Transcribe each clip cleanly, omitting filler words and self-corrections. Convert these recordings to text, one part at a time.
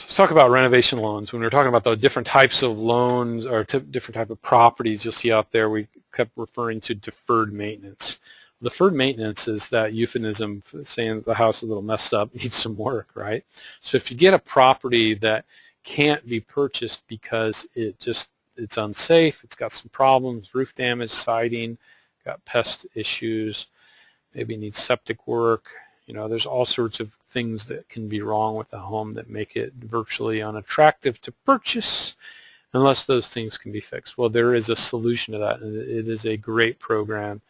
So let's talk about renovation loans. When we're talking about the different types of loans or different type of properties you'll see out there, we kept referring to deferred maintenance. Deferred maintenance is that euphemism for saying that the house is a little messed up, needs some work, right? So if you get a property that can't be purchased because it's unsafe, it's got some problems, roof damage, siding, got pest issues, maybe needs septic work, there's all sorts of things that can be wrong with the home that make it virtually unattractive to purchase unless those things can be fixed. Well, there is a solution to that, and it is a great program,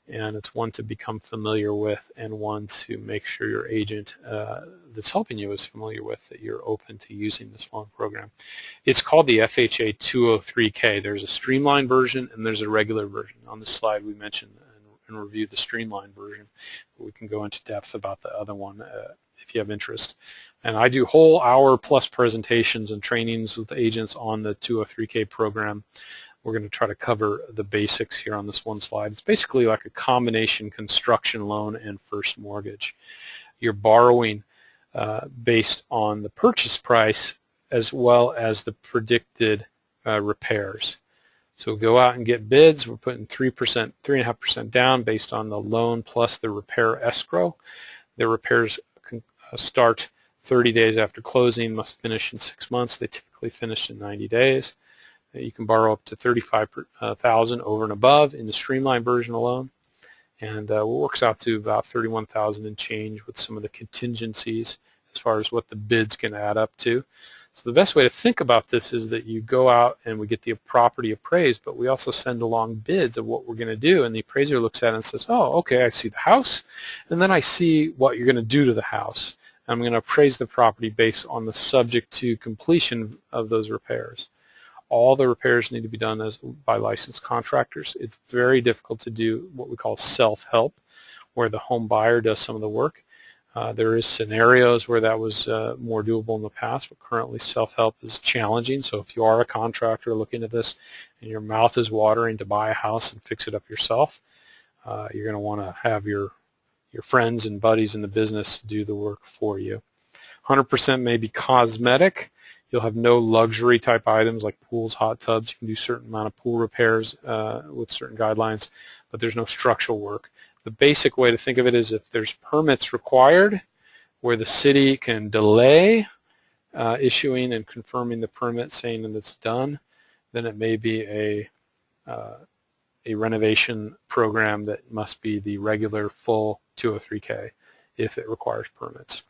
and it's one to become familiar with and one to make sure your agent that's helping you is familiar with, that you're open to using this loan program. It's called the FHA 203K. There's a streamlined version and there's a regular version. On this slide we mentioned and reviewed the streamlined version, but we can go into depth about the other one if you have interest. And I do whole hour-plus presentations and trainings with agents on the 203K program. We're going to try to cover the basics here on this one slide. It's basically like a combination construction loan and first mortgage. You're borrowing based on the purchase price as well as the predicted repairs. So go out and get bids. We're putting 3.5% down based on the loan plus the repair escrow. The repairs can start 30 days after closing, must finish in 6 months. They typically finish in 90 days. You can borrow up to $35,000 over and above in the streamlined version alone, and it works out to about $31,000 and change with some of the contingencies as far as what the bids can add up to. So the best way to think about this is that you go out and we get the property appraised, but we also send along bids of what we're going to do, and the appraiser looks at it and says, oh, okay, I see the house, and then I see what you're going to do to the house. I'm going to appraise the property based on the subject to completion of those repairs. All the repairs need to be done by licensed contractors. It's very difficult to do what we call self-help, where the home buyer does some of the work. There is scenarios where that was more doable in the past, but currently self-help is challenging. So if you are a contractor looking at this and your mouth is watering to buy a house and fix it up yourself, you're going to want to have your friends and buddies in the business do the work for you. 100% may be cosmetic. You'll have no luxury type items like pools, hot tubs. You can do a certain amount of pool repairs with certain guidelines, but there's no structural work. The basic way to think of it is if there's permits required where the city can delay issuing and confirming the permit saying that it's done, then it may be a renovation program that must be the regular full 203K if it requires permits.